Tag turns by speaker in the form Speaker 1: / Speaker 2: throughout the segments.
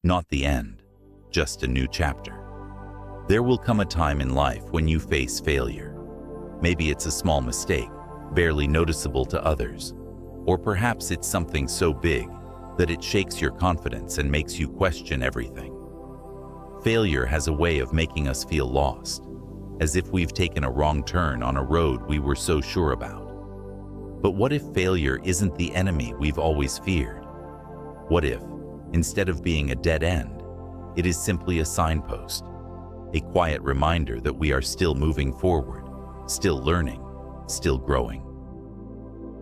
Speaker 1: Not the end, just a new chapter. There will come a time in life when you face failure. Maybe it's a small mistake, barely noticeable to others, or perhaps it's something so big that it shakes your confidence and makes you question everything. Failure has a way of making us feel lost, as if we've taken a wrong turn on a road we were so sure about. But what if failure isn't the enemy we've always feared? What if, instead of being a dead end, it is simply a signpost, a quiet reminder that we are still moving forward, still learning, still growing?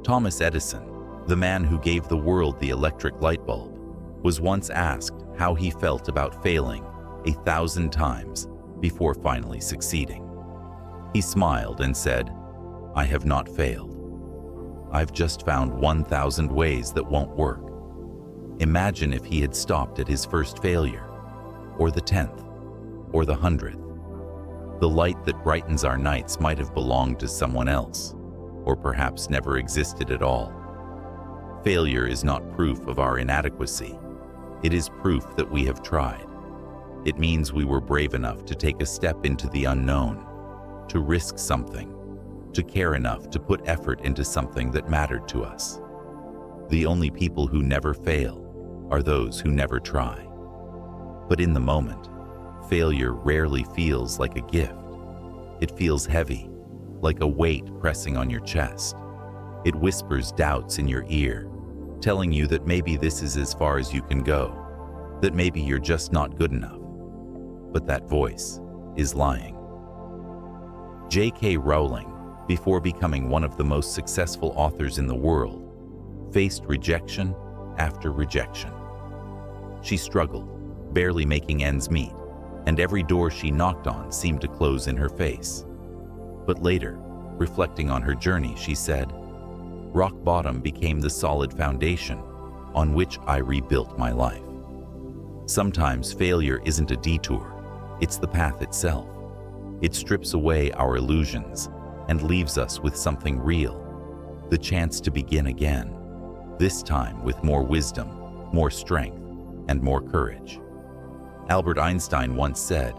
Speaker 1: Thomas Edison, the man who gave the world the electric light bulb, was once asked how he felt about failing 1,000 times before finally succeeding. He smiled and said, "I have not failed. I've just found 1,000 ways that won't work." Imagine if he had stopped at his first failure, or the 10th, or the 100th. The light that brightens our nights might have belonged to someone else, or perhaps never existed at all. Failure is not proof of our inadequacy. It is proof that we have tried. It means we were brave enough to take a step into the unknown, to risk something, to care enough to put effort into something that mattered to us. The only people who never fail are those who never try. But in the moment, failure rarely feels like a gift. It feels heavy, like a weight pressing on your chest. It whispers doubts in your ear, telling you that maybe this is as far as you can go, that maybe you're just not good enough. But that voice is lying. J.K. Rowling, before becoming one of the most successful authors in the world, faced rejection after rejection. She struggled, barely making ends meet, and every door she knocked on seemed to close in her face. But later, reflecting on her journey, she said, "Rock bottom became the solid foundation on which I rebuilt my life." Sometimes failure isn't a detour, it's the path itself. It strips away our illusions and leaves us with something real, the chance to begin again, this time with more wisdom, more strength, and more courage. Albert Einstein once said,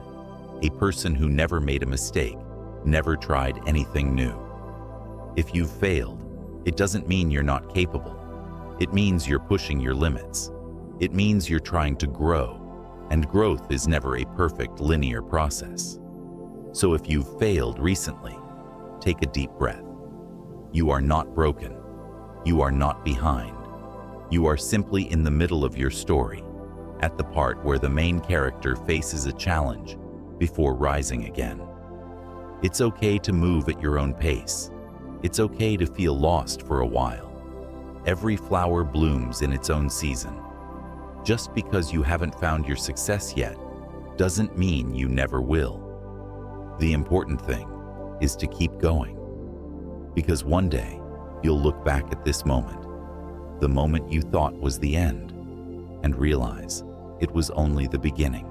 Speaker 1: "A person who never made a mistake never tried anything new." If you've failed, it doesn't mean you're not capable. It means you're pushing your limits. It means you're trying to grow, and growth is never a perfect linear process. So if you've failed recently, take a deep breath. You are not broken. You are not behind. You are simply in the middle of your story, at the part where the main character faces a challenge before rising again. It's okay to move at your own pace. It's okay to feel lost for a while. Every flower blooms in its own season. Just because you haven't found your success yet doesn't mean you never will. The important thing is to keep going, because one day you'll look back at this moment, the moment you thought was the end, and realize it was only the beginning.